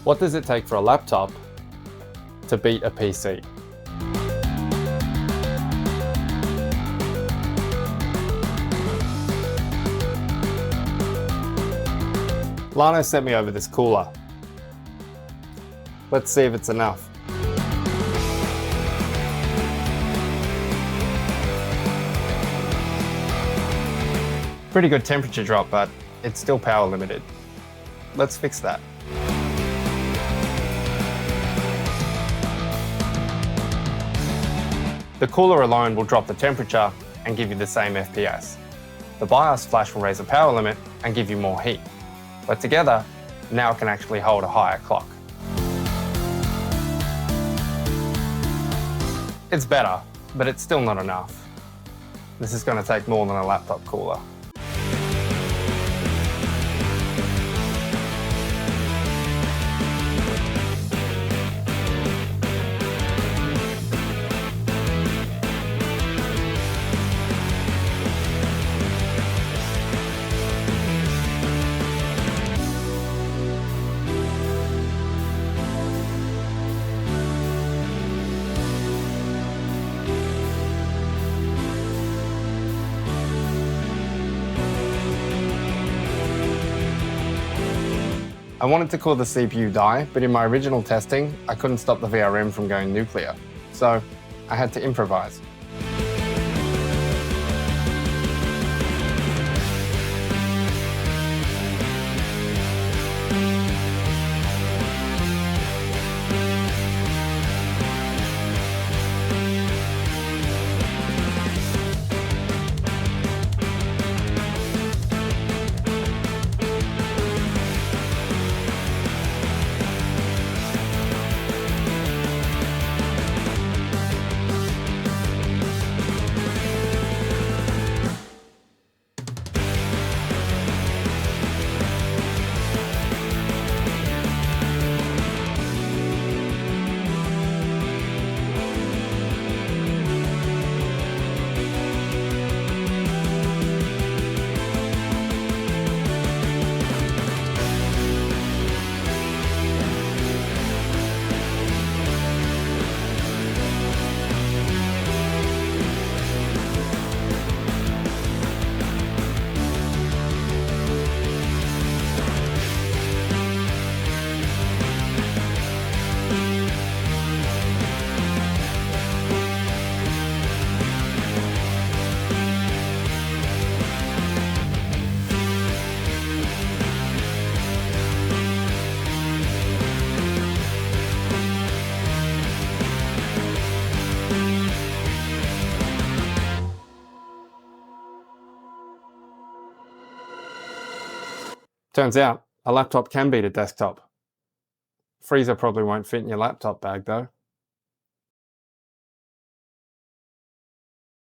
What does it take for a laptop to beat a PC? Lana sent me over this cooler. Let's see if it's enough. Pretty good temperature drop, but it's still power limited. Let's fix that. The cooler alone will drop the temperature and give you the same FPS. The BIOS flash will raise the power limit and give you more heat. But together, now it can actually hold a higher clock. It's better, but it's still not enough. This is going to take more than a laptop cooler. I wanted to cool the CPU die, but in my original testing, I couldn't stop the VRAM from going nuclear. So I had to improvise. Turns out, a laptop can beat a desktop. Freezer probably won't fit in your laptop bag though.